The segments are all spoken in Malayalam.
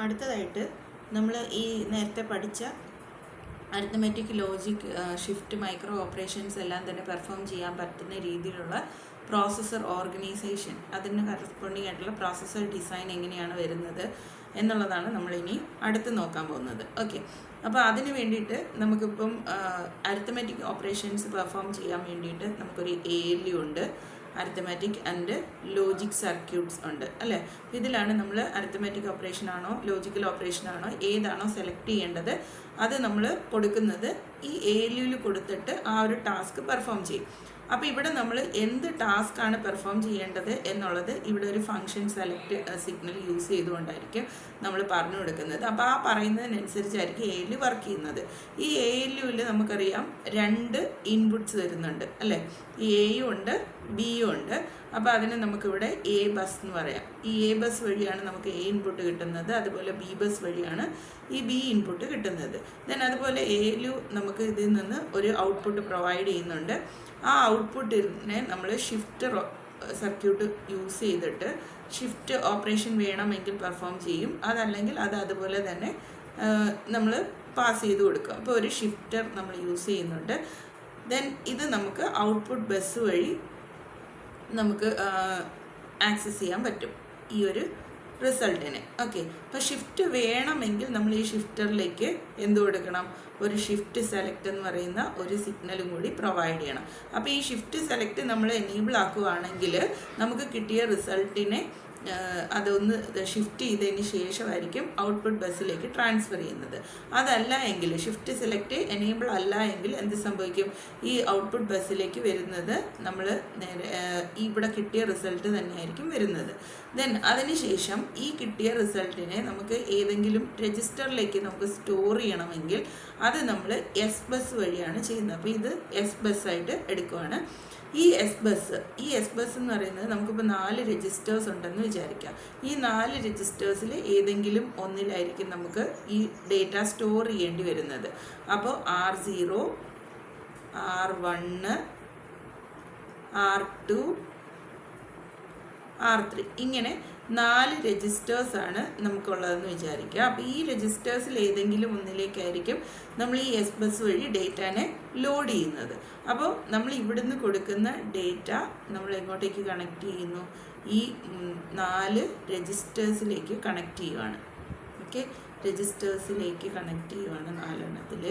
അടുത്തതായിട്ട് നമ്മൾ ഈ നേരത്തെ പഠിച്ച arithmetic logic shift micro operations എല്ലാം തന്നെ പെർഫോം ചെയ്യാൻ പറ്റുന്ന രീതിയിലുള്ള പ്രോസസ്സർ ഓർഗനൈസേഷൻ, അതിന് കറസ്പോണ്ടിങ് ആയിട്ടുള്ള പ്രോസസ്സർ ഡിസൈൻ എങ്ങനെയാണ് വരുന്നത് എന്നുള്ളതാണ് നമ്മളിനി അടുത്ത് നോക്കാൻ പോകുന്നത്. ഓക്കെ, അപ്പോൾ അതിന് വേണ്ടിയിട്ട് നമുക്കിപ്പം അരിത്തമെറ്റിക് ഓപ്പറേഷൻസ് പെർഫോം ചെയ്യാൻ വേണ്ടിയിട്ട് നമുക്കൊരു ALU ഉണ്ട്, അരിത്തമാറ്റിക് ആൻഡ് ലോജിക് സർക്യൂട്ട്സ് ഉണ്ട് അല്ലേ. ഇതിലാണ് നമ്മൾ അരിത്തമാറ്റിക് ഓപ്പറേഷൻ ആണോ ലോജിക്കൽ ഓപ്പറേഷൻ ആണോ ഏതാണോ സെലക്ട് ചെയ്യേണ്ടത് അത് നമ്മൾ കൊടുക്കുന്നത് ഈ ALUവിൽ കൊടുത്തിട്ട് ആ ഒരു ടാസ്ക് പെർഫോം ചെയ്യും. അപ്പോൾ ഇവിടെ നമ്മൾ എന്ത് ടാസ്ക്കാണ് പെർഫോം ചെയ്യേണ്ടത് എന്നുള്ളത് ഇവിടെ ഒരു ഫങ്ഷൻ സെലക്ട് സിഗ്നൽ യൂസ് ചെയ്തുകൊണ്ടായിരിക്കും നമ്മൾ പറഞ്ഞു കൊടുക്കുന്നത്. അപ്പോൾ ആ പറയുന്നതിനനുസരിച്ചായിരിക്കും ALU വർക്ക് ചെയ്യുന്നത്. ഈ ALUവിൽ നമുക്കറിയാം 2 ഇൻപുട്ട്സ് വരുന്നുണ്ട് അല്ലേ. ഈ Aയും ഉണ്ട് Bയും ഉണ്ട്. അപ്പോൾ അതിന് നമുക്കിവിടെ A ബസ് എന്ന് പറയാം. ഈ A ബസ് വഴിയാണ് നമുക്ക് A ഇൻപുട്ട് കിട്ടുന്നത്, അതുപോലെ B ബസ് വഴിയാണ് ഈ B ഇൻപുട്ട് കിട്ടുന്നത്. ദെൻ അതുപോലെ ALU നമുക്ക് ഇതിൽ നിന്ന് ഒരു ഔട്ട്പുട്ട് പ്രൊവൈഡ് ചെയ്യുന്നുണ്ട്. ആ ഔട്ട്പുട്ടിനെ നമ്മൾ ഷിഫ്റ്റർ സർക്യൂട്ട് യൂസ് ചെയ്തിട്ട് ഷിഫ്റ്റ് ഓപ്പറേഷൻ വേണമെങ്കിൽ പെർഫോം ചെയ്യും, അതല്ലെങ്കിൽ അത് അതുപോലെ തന്നെ നമ്മൾ പാസ് ചെയ്ത് കൊടുക്കും. അപ്പോൾ ഒരു ഷിഫ്റ്റർ നമ്മൾ യൂസ് ചെയ്യുന്നുണ്ട്. ദെൻ ഇത് നമുക്ക് ഔട്ട്പുട്ട് ബസ് വഴി നമുക്ക് ആക്സസ് ചെയ്യാൻ പറ്റും ഈ ഒരു റിസൾട്ടിനെ. ഓക്കെ, അപ്പോൾ ഷിഫ്റ്റ് വേണമെങ്കിൽ നമ്മൾ ഈ ഷിഫ്റ്ററിലേക്ക് എന്ത് കൊടുക്കണം, ഒരു ഷിഫ്റ്റ് സെലക്ട് എന്ന് പറയുന്ന ഒരു സിഗ്നലും കൂടി പ്രൊവൈഡ് ചെയ്യണം. അപ്പോൾ ഈ ഷിഫ്റ്റ് സെലക്ട് നമ്മൾ എനേബിൾ ആക്കുകയാണെങ്കിൽ നമുക്ക് കിട്ടിയ റിസൾട്ടിനെ അതൊന്ന് ഷിഫ്റ്റ് ചെയ്തതിന് ശേഷമായിരിക്കും ഔട്ട്പുട്ട് ബസ്സിലേക്ക് ട്രാൻസ്ഫർ ചെയ്യുന്നത്. അതല്ല എങ്കിൽ ഷിഫ്റ്റ് സെലക്ട് എനേബിൾ അല്ല എങ്കിൽ എന്ത് സംഭവിക്കും, ഈ ഔട്ട്പുട്ട് ബസ്സിലേക്ക് വരുന്നത് നമ്മൾ നേരെ ഇവിടെ കിട്ടിയ റിസൾട്ട് തന്നെയായിരിക്കും വരുന്നത്. ദെൻ അതിനുശേഷം ഈ കിട്ടിയ റിസൾട്ടിനെ നമുക്ക് ഏതെങ്കിലും രജിസ്റ്ററിലേക്ക് നമുക്ക് സ്റ്റോർ ചെയ്യണമെങ്കിൽ അത് നമ്മൾ എസ് ബസ് വഴിയാണ് ചെയ്യുന്നത്. അപ്പോൾ ഇത് എസ് ബസ് ആയിട്ട് എടുക്കുവാണ്. ഈ എസ് ബസ് എന്ന് പറയുന്നത് നമുക്കിപ്പോൾ 4 രജിസ്റ്റേഴ്സ് ഉണ്ടെന്ന് വിചാരിക്കാം. ഈ 4 രജിസ്റ്റേഴ്സിൽ ഏതെങ്കിലും ഒന്നിലായിരിക്കും നമുക്ക് ഈ ഡേറ്റ സ്റ്റോർ ചെയ്യേണ്ടി വരുന്നത്. അപ്പോൾ R0, R1, R2, R3 ഇങ്ങനെ 4 രജിസ്റ്റേഴ്സാണ് നമുക്കുള്ളതെന്ന് വിചാരിക്കുക. അപ്പോൾ ഈ രജിസ്റ്റേഴ്സിൽ ഏതെങ്കിലും ഒന്നിലേക്കായിരിക്കും നമ്മൾ ഈ എസ് ബസ് വഴി ഡേറ്റാനെ ലോഡ് ചെയ്യുന്നത്. അപ്പോൾ നമ്മൾ ഇവിടുന്ന് കൊടുക്കുന്ന ഡേറ്റ നമ്മൾ എങ്ങോട്ടേക്ക് കണക്ട് ചെയ്യുന്നു, ഈ 4 രജിസ്റ്റേഴ്സിലേക്ക് കണക്ട് ചെയ്യുവാണ്. ഓക്കെ, രജിസ്റ്റേഴ്സിലേക്ക് കണക്ട് ചെയ്യുവാണ് 4 എണ്ണത്തിൽ.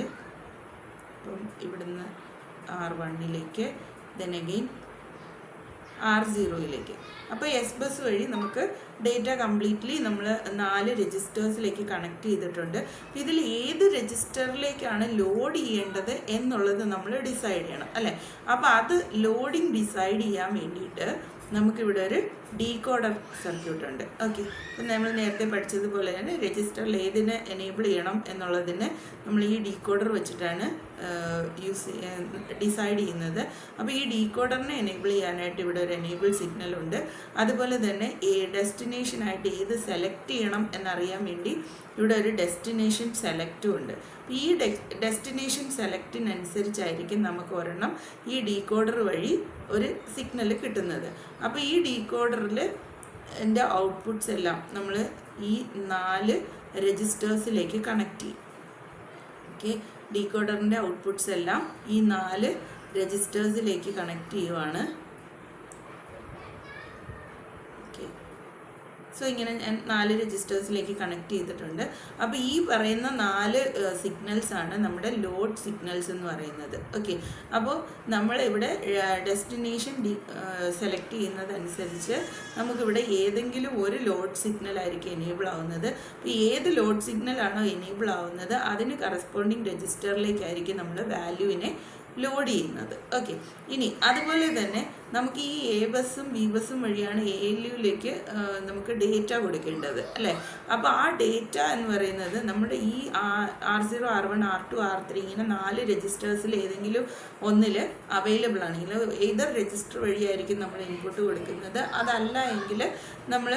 അപ്പം ഇവിടുന്ന് R1ലേക്ക്, ദെൻ അഗെയിൻ R0യിലേക്ക്. അപ്പോൾ എസ് ബസ് വഴി നമുക്ക് ഡേറ്റ കംപ്ലീറ്റ്ലി നമ്മൾ 4 രജിസ്റ്റേഴ്സിലേക്ക് കണക്ട് ചെയ്തിട്ടുണ്ട്. ഇതിൽ ഏത് രജിസ്റ്ററിലേക്കാണ് ലോഡ് ചെയ്യേണ്ടത് എന്നുള്ളത് നമ്മൾ ഡിസൈഡ് ചെയ്യണം അല്ലേ. അപ്പോൾ അത് ലോഡിങ് ഡിസൈഡ് ചെയ്യാൻ വേണ്ടിയിട്ട് നമുക്കിവിടെ ഒരു ഡീകോഡർ സർക്യൂട്ട് ഉണ്ട്. ഓക്കെ, അപ്പം നമ്മൾ നേരത്തെ പഠിച്ചതുപോലെ തന്നെ രജിസ്റ്ററിൽ ഏതിനെ എനേബിൾ ചെയ്യണം എന്നുള്ളതിന് നമ്മൾ ഈ ഡീകോഡർ വെച്ചിട്ടാണ് ഡിസൈഡ് ചെയ്യുന്നത്. അപ്പോൾ ഈ ഡീകോഡറിനെ എനേബിൾ ചെയ്യാനായിട്ട് ഇവിടെ ഒരു എനേബിൾ സിഗ്നൽ ഉണ്ട്. അതുപോലെ തന്നെ ഡെസ്റ്റിനേഷനായിട്ട് ഏത് സെലക്ട് ചെയ്യണം എന്നറിയാൻ വേണ്ടി ഇവിടെ ഒരു ഡെസ്റ്റിനേഷൻ സെലക്റ്റും ഉണ്ട്. ഈ ഡെസ്റ്റിനേഷൻ സെലക്റ്റിനനുസരിച്ചായിരിക്കും നമുക്ക് ഒരെണ്ണം ഈ ഡീകോഡർ വഴി ഒരു സിഗ്നൽ കിട്ടുന്നത്. അപ്പോൾ ഈ ഡീകോഡറിൽ എൻ്റെ ഔട്ട്പുട്ട്സ് എല്ലാം നമ്മൾ ഈ 4 രജിസ്റ്റേഴ്സിലേക്ക് കണക്ട് ചെയ്യും. ഓക്കെ, ഡീകോഡറിൻ്റെ ഔട്ട്പുട്ട്സ് എല്ലാം ഈ 4 രജിസ്റ്റേഴ്സിലേക്ക് കണക്ട് ചെയ്യുവാണ്. സോ ഇങ്ങനെ ഞാൻ 4 രജിസ്റ്റേഴ്സിലേക്ക് കണക്ട് ചെയ്തിട്ടുണ്ട്. അപ്പോൾ ഈ പറയുന്ന 4 സിഗ്നൽസാണ് നമ്മുടെ ലോഡ് സിഗ്നൽസ് എന്ന് പറയുന്നത്. ഓക്കെ, അപ്പോൾ നമ്മളിവിടെ ഡെസ്റ്റിനേഷൻ സെലക്ട് ചെയ്യുന്നതനുസരിച്ച് നമുക്കിവിടെ ഏതെങ്കിലും ഒരു ലോഡ് സിഗ്നലായിരിക്കും എനേബിൾ ആവുന്നത്. അപ്പോൾ ഏത് ലോഡ് സിഗ്നലാണോ എനേബിൾ ആവുന്നത് അതിന് കറസ്പോണ്ടിങ് രജിസ്റ്ററിലേക്കായിരിക്കും നമ്മൾ വാല്യൂവിനെ ലോഡ് ചെയ്യുന്നത്. ഓക്കെ, ഇനി അതുപോലെ തന്നെ നമുക്ക് ഈ A ബസ്സും B ബസ്സും വഴിയാണ് ALUവിലേക്ക് നമുക്ക് ഡേറ്റ കൊടുക്കേണ്ടത് അല്ലേ. അപ്പോൾ ആ ഡേറ്റ എന്ന് പറയുന്നത് നമ്മുടെ ഈ R0, R1, R2, R3 ഇങ്ങനെ 4 രജിസ്റ്റേഴ്സിൽ ഏതെങ്കിലും ഒന്നിൽ അവൈലബിൾ ആണെങ്കിൽ ഏതൊരു രജിസ്റ്റർ വഴിയായിരിക്കും നമ്മൾ ഇൻപുട്ട് കൊടുക്കുന്നത്. അതല്ല എങ്കിൽ നമ്മൾ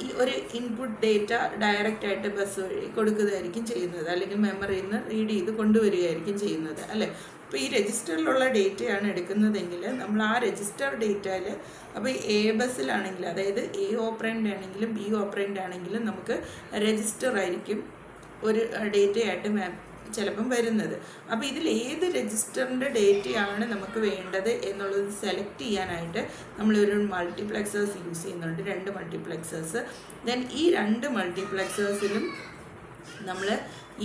ഈ ഒരു ഇൻപുട്ട് ഡേറ്റ ഡയറക്റ്റായിട്ട് ബസ് വഴി കൊടുക്കുന്നതായിരിക്കും ചെയ്യുന്നത്, അല്ലെങ്കിൽ മെമ്മറിയിൽ നിന്ന് റീഡ് ചെയ്ത് കൊണ്ടുവരികയായിരിക്കും ചെയ്യുന്നത് അല്ലേ. അപ്പോൾ ഈ രജിസ്റ്ററിലുള്ള ഡേറ്റയാണ് എടുക്കുന്നതെങ്കിൽ നമ്മൾ ആ രജിസ്റ്റർ ഡേറ്റയിൽ അപ്പോൾ എ ബസ്സിലാണെങ്കിൽ, അതായത് എ ഓപ്പറൻഡ് ആണെങ്കിലും ബി ഓപ്പറൻഡ് ആണെങ്കിലും നമുക്ക് രജിസ്റ്റർ ആയിരിക്കും ഒരു ഡേറ്റയായിട്ട് ചിലപ്പം വരുന്നത്. അപ്പോൾ ഇതിൽ ഏത് രജിസ്റ്ററിൻ്റെ ഡേറ്റയാണ് നമുക്ക് വേണ്ടത് എന്നുള്ളത് സെലക്ട് ചെയ്യാനായിട്ട് നമ്മളൊരു മൾട്ടിപ്ലെക്സേഴ്സ് യൂസ് ചെയ്യുന്നുണ്ട്, 2 മൾട്ടിപ്ലെക്സേഴ്സ്. ദെൻ ഈ 2 മൾട്ടിപ്ലെക്സേഴ്സിലും നമ്മൾ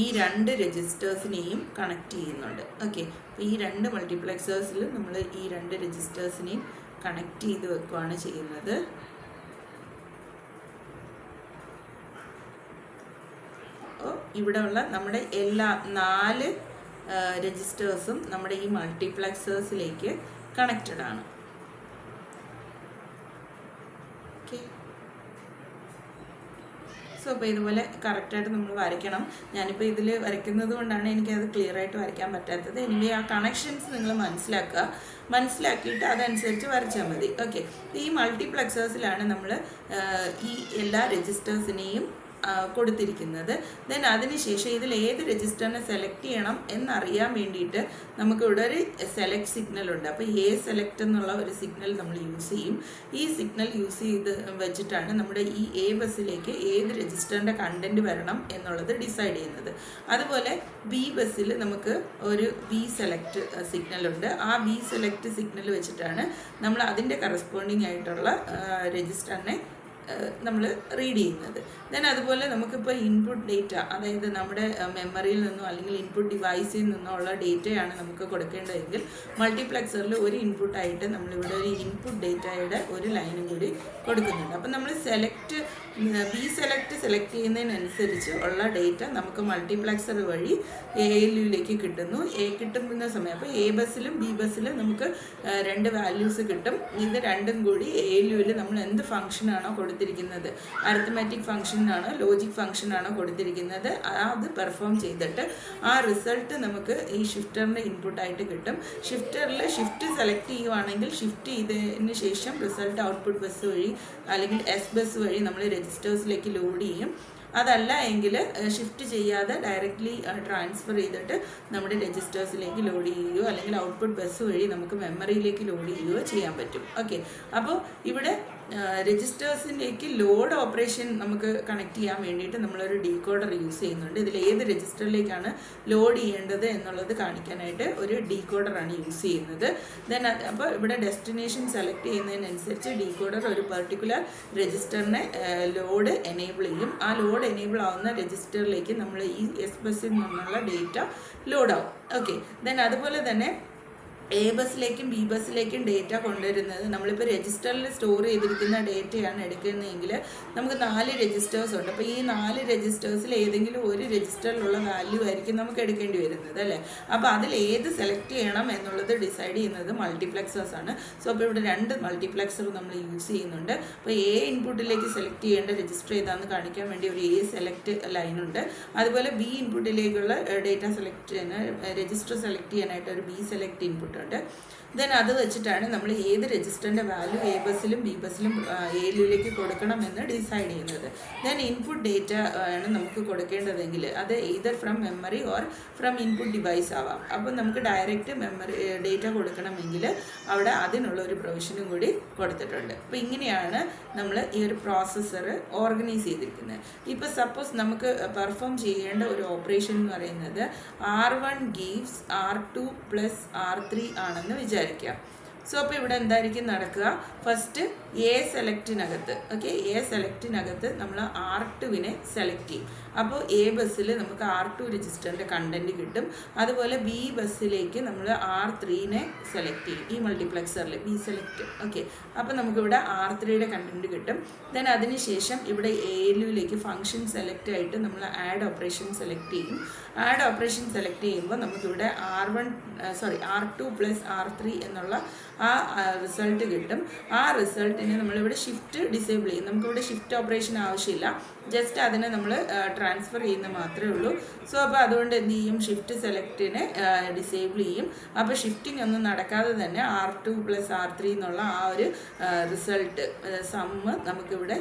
ഈ 2 രജിസ്റ്റേഴ്സിനെയും കണക്ട് ചെയ്യുന്നുണ്ട്. ഓക്കെ, അപ്പോൾ ഈ 2 മൾട്ടിപ്ലെക്സേഴ്സിൽ നമ്മൾ ഈ 2 രജിസ്റ്റേഴ്സിനെയും കണക്ട് ചെയ്ത് വെക്കുകയാണ് ചെയ്യുന്നത്. ഇവിടെ ഉള്ള നമ്മുടെ എല്ലാ 4 രജിസ്റ്റേഴ്സും നമ്മുടെ ഈ മൾട്ടിപ്ലെക്സേഴ്സിലേക്ക് കണക്റ്റഡ് ആണ്. ഓക്കെ, സോ അപ്പോൾ ഇതുപോലെ കറക്റ്റായിട്ട് നമ്മൾ വരയ്ക്കണം. ഞാനിപ്പോൾ ഇതിൽ വരയ്ക്കുന്നത് കൊണ്ടാണ് എനിക്കത് ക്ലിയർ ആയിട്ട് വരയ്ക്കാൻ പറ്റാത്തത്. എനിവേ ആ കണക്ഷൻസ് നിങ്ങൾ മനസ്സിലാക്കിയിട്ട് അതനുസരിച്ച് വരച്ചാൽ മതി. ഓക്കെ, ഈ മൾട്ടിപ്ലെക്സേഴ്സിലാണ് നമ്മൾ ഈ എല്ലാ രജിസ്റ്റേഴ്സിനെയും കൊടുത്തിരിക്കുന്നത്. ദെൻ അതിനുശേഷം ഇതിൽ ഏത് രജിസ്റ്ററിനെ സെലക്ട് ചെയ്യണം എന്നറിയാൻ വേണ്ടിയിട്ട് നമുക്കിവിടെ ഒരു സെലക്ട് സിഗ്നലുണ്ട്. അപ്പോൾ എ സെലക്ട് എന്നുള്ള ഒരു സിഗ്നൽ നമ്മൾ യൂസ് ചെയ്യും. ഈ സിഗ്നൽ യൂസ് ചെയ്ത് വെച്ചിട്ടാണ് നമ്മുടെ ഈ എ ബസ്സിലേക്ക് ഏത് രജിസ്റ്ററിൻ്റെ കണ്ടൻറ്റ് വരണം എന്നുള്ളത് ഡിസൈഡ് ചെയ്യുന്നത്. അതുപോലെ ബി ബസ്സിൽ നമുക്ക് ഒരു ബി സെലക്ട് സിഗ്നലുണ്ട്. ആ ബി സെലക്ട് സിഗ്നൽ വെച്ചിട്ടാണ് നമ്മൾ അതിൻ്റെ കറസ്പോണ്ടിങ് ആയിട്ടുള്ള രജിസ്റ്ററിനെ നമ്മൾ റീഡ് ചെയ്യുന്നത്. ദെൻ അതുപോലെ നമുക്കിപ്പോൾ ഇൻപുട്ട് ഡേറ്റ, അതായത് നമ്മുടെ മെമ്മറിയിൽ നിന്നോ അല്ലെങ്കിൽ ഇൻപുട്ട് ഡിവൈസിൽ നിന്നോ ഉള്ള ഡേറ്റയാണ് നമുക്ക് കൊടുക്കേണ്ടതെങ്കിൽ മൾട്ടിപ്ലെക്സറിൽ ഒരു ഇൻപുട്ടായിട്ട് നമ്മളിവിടെ ഒരു ഇൻപുട്ട് ഡേറ്റയുടെ ഒരു ലൈനും കൂടി കൊടുക്കുന്നുണ്ട്. അപ്പം നമ്മൾ ബി സെലക്ട് ചെയ്യുന്നതിനനുസരിച്ച് ഉള്ള ഡേറ്റ നമുക്ക് മൾട്ടിപ്ലെക്സർ വഴി ALUവിലേക്ക് കിട്ടുന്ന സമയം അപ്പോൾ എ ബസ്സിലും ബി ബസ്സിലും നമുക്ക് 2 വാല്യൂസ് കിട്ടും. ഇത് രണ്ടും കൂടി ALUവിൽ നമ്മൾ എന്ത് ഫംഗ്ഷനാണോ കൊടുത്തിരിക്കുന്നത്, അരിത്മെറ്റിക് ഫംഗ്ഷനാണോ ലോജിക് ഫംഗ്ഷനാണോ കൊടുത്തിരിക്കുന്നത്, അത് പെർഫോം ചെയ്തിട്ട് ആ റിസൾട്ട് നമുക്ക് ഈ ഷിഫ്റ്ററിൻ്റെ ഇൻപുട്ടായിട്ട് കിട്ടും. ഷിഫ്റ്ററിൽ ഷിഫ്റ്റ് സെലക്ട് ചെയ്യുവാണെങ്കിൽ ഷിഫ്റ്റ് ചെയ്തതിന് ശേഷം റിസൾട്ട് ഔട്ട്പുട്ട് ബസ് വഴി അല്ലെങ്കിൽ എസ് ബസ് വഴി നമ്മൾ രജിസ്റ്റേഴ്സിലേക്ക് ലോഡ് ചെയ്യും. അതല്ല എങ്കിൽ ഷിഫ്റ്റ് ചെയ്യാതെ ഡയറക്റ്റ്ലി ട്രാൻസ്ഫർ ചെയ്തിട്ട് നമ്മുടെ രജിസ്റ്റേഴ്സിലേക്ക് ലോഡ് ചെയ്യുകയോ അല്ലെങ്കിൽ ഔട്ട്പുട്ട് ബസ് വഴി നമുക്ക് മെമ്മറിയിലേക്ക് ലോഡ് ചെയ്യുകയോ ചെയ്യാൻ പറ്റും. ഓക്കെ, അപ്പോൾ ഇവിടെ രജിസ്റ്റേഴ്സിലേക്ക് ലോഡ് ഓപ്പറേഷൻ നമുക്ക് കണക്ട് ചെയ്യാൻ വേണ്ടിയിട്ട് നമ്മളൊരു ഡീകോഡർ യൂസ് ചെയ്യുന്നുണ്ട്. ഇതിൽ ഏത് രജിസ്റ്ററിലേക്കാണ് ലോഡ് ചെയ്യേണ്ടത് എന്നുള്ളത് കാണിക്കാനായിട്ട് ഒരു ഡീകോഡറാണ് യൂസ് ചെയ്യുന്നത്. ദെൻ അപ്പോൾ ഇവിടെ ഡെസ്റ്റിനേഷൻ സെലക്ട് ചെയ്യുന്നതിനനുസരിച്ച് ഡീകോഡർ ഒരു പെർട്ടിക്കുലർ രജിസ്റ്ററിനെ ലോഡ് എനേബിൾ ചെയ്യും. ആ ലോഡ് എനേബിൾ ആവുന്ന രജിസ്റ്ററിലേക്ക് നമ്മൾ ഈ എസ് ബസ്സിൽ നിന്നുള്ള ഡേറ്റ ലോഡ് ആവും. ഓക്കെ, ദെൻ അതുപോലെ തന്നെ എ ബസ്സിലേക്കും ബി ബസ്സിലേക്കും ഡേറ്റ കൊണ്ടുവരുന്നത് നമ്മളിപ്പോൾ രജിസ്റ്ററിൽ സ്റ്റോർ ചെയ്തിരിക്കുന്ന ഡേറ്റയാണ് എടുക്കുന്നതെങ്കിൽ നമുക്ക് 4 രജിസ്റ്റേഴ്സ് ഉണ്ട്. അപ്പോൾ ഈ 4 രജിസ്റ്റേഴ്സിൽ ഏതെങ്കിലും ഒരു രജിസ്റ്ററിലുള്ള വാല്യൂ ആയിരിക്കും നമുക്ക് എടുക്കേണ്ടി വരുന്നത് അല്ലേ. അപ്പോൾ അതിൽ ഏത് സെലക്ട് ചെയ്യണം എന്നുള്ളത് ഡിസൈഡ് ചെയ്യുന്നത് മൾട്ടിപ്ലെക്സേഴ്സ് ആണ്. സോ അപ്പോൾ ഇവിടെ 2 മൾട്ടിപ്ലെക്സർ നമ്മൾ യൂസ് ചെയ്യുന്നുണ്ട്. അപ്പോൾ എ ഇൻപുട്ടിലേക്ക് സെലക്ട് ചെയ്യേണ്ട രജിസ്റ്റർ ഏതാണെന്ന് കാണിക്കാൻ വേണ്ടി ഒരു എ സെലക്ട് ലൈനുണ്ട്. അതുപോലെ ബി ഇൻപുട്ടിലേക്കുള്ള ഡേറ്റ സെലക്ട് ചെയ്യാൻ രജിസ്റ്റർ സെലക്ട് ചെയ്യാനായിട്ട് ഒരു ബി സെലക്ട് ഇൻപുട്ട് ഉണ്ട്. ദെൻ അത് വെച്ചിട്ടാണ് നമ്മൾ ഏത് രജിസ്റ്ററിൻ്റെ വാല്യൂ എ ബസ്സിലും ബി ബസ്സിലും ALUവിലേക്ക് കൊടുക്കണമെന്ന് ഡിസൈഡ് ചെയ്യുന്നത്. ദെൻ ഇൻപുട്ട് ഡേറ്റ ആണ് നമുക്ക് കൊടുക്കേണ്ടതെങ്കിൽ അത് either from memory or from input device ആവാം. അപ്പോൾ നമുക്ക് ഡയറക്റ്റ് മെമ്മറി ഡേറ്റ കൊടുക്കണമെങ്കിൽ അവിടെ അതിനുള്ള ഒരു പ്രൊവിഷനും കൂടി കൊടുത്തിട്ടുണ്ട്. അപ്പോൾ ഇങ്ങനെയാണ് നമ്മൾ ഈ ഒരു പ്രോസസ്സർ ഓർഗനൈസ് ചെയ്തിരിക്കുന്നത്. ഇപ്പോൾ സപ്പോസ് നമുക്ക് പെർഫോം ചെയ്യേണ്ട ഒരു ഓപ്പറേഷൻ എന്ന് പറയുന്നത് R1 gives R2 plus R3 ആണെന്ന് വിചാരിക്കുക. സോ അപ്പോൾ ഇവിടെ എന്തായിരിക്കും നടക്കുക, ഫസ്റ്റ് എ സെലക്റ്റിനകത്ത് എ സെലക്റ്റിനകത്ത് നമ്മൾ R2വിനെ സെലക്ട് ചെയ്യും. അപ്പോൾ എ ബസ്സിൽ നമുക്ക് R2 രജിസ്റ്ററിൻ്റെ കണ്ടൻറ്റ് കിട്ടും. അതുപോലെ ബി ബസ്സിലേക്ക് നമ്മൾ R3നെ സെലക്ട് ചെയ്യും. ഈ മൾട്ടിപ്ലെക്സറിൽ ബി സെലക്ട് അപ്പോൾ നമുക്കിവിടെ R3യുടെ കണ്ടൻറ്റ് കിട്ടും. ദെൻ അതിനുശേഷം ഇവിടെ ALUവിലേക്ക് ഫംഗ്ഷൻ സെലക്ട് ആയിട്ട് നമ്മൾ ആഡ് ഓപ്പറേഷൻ സെലക്ട് ചെയ്യും. ആഡ് ഓപ്പറേഷൻ സെലക്ട് ചെയ്യുമ്പോൾ നമുക്കിവിടെ R2 പ്ലസ് R3 എന്നുള്ള ആ റിസൾട്ട് കിട്ടും. ആ റിസൾട്ടിനെ നമ്മളിവിടെ ഷിഫ്റ്റ് ഡിസേബിൾ ചെയ്യും. നമുക്കിവിടെ ഷിഫ്റ്റ് ഓപ്പറേഷൻ ആവശ്യമില്ല, ജസ്റ്റ് അതിനെ നമ്മൾ ട്രാൻസ്ഫർ ചെയ്യുന്ന മാത്രമേ ഉള്ളൂ. സോ അപ്പോൾ അതുകൊണ്ട് എന്ത് ചെയ്യും, ഷിഫ്റ്റ് സെലക്റ്റിനെ ഡിസേബിൾ ചെയ്യും. അപ്പോൾ ഷിഫ്റ്റിംഗ് ഒന്നും നടക്കാതെ തന്നെ R2 പ്ലസ് R3 എന്നുള്ള ആ ഒരു റിസൾട്ട് സമ്മ് നമുക്കിവിടെ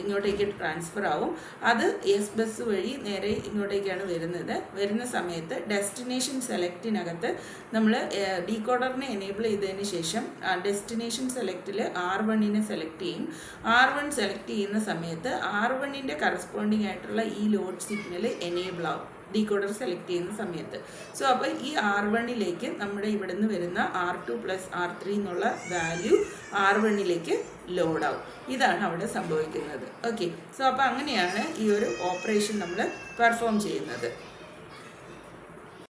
ഇങ്ങോട്ടേക്ക് ട്രാൻസ്ഫർ ആവും. അത് എസ് ബസ് വഴി നേരെ ഇങ്ങോട്ടേക്കാണ് വരുന്നത്. വരുന്ന സമയത്ത് ഡെസ്റ്റിനേഷൻ സെലക്റ്റിനകത്ത് നമ്മൾ ഡീകോഡറിനെ എനേബിൾ ചെയ്തതിന് ശേഷം ഡെസ്റ്റിനേഷൻ സെലക്റ്റിൽ R1 സെലക്ട് ചെയ്യും. R1 സെലക്ട് ചെയ്യുന്ന സമയത്ത് R1 കറസ്പോണ്ടിങ് ആയിട്ടുള്ള ഈ ലോഡ് സിഗ്നൽ എനേബിൾ ആവും ഡീകോഡർ സെലക്ട് ചെയ്യുന്ന സമയത്ത്. സോ അപ്പോൾ ഈ R1 നമ്മുടെ ഇവിടെ നിന്ന് വരുന്ന R2 + R3 എന്നുള്ള വാല്യൂ R1 ലോഡാവും. ഇതാണ് അവിടെ സംഭവിക്കുന്നത്. ഓക്കെ, സോ അപ്പോൾ അങ്ങനെയാണ് ഈ ഒരു ഓപ്പറേഷൻ നമ്മൾ പെർഫോം ചെയ്യുന്നത്.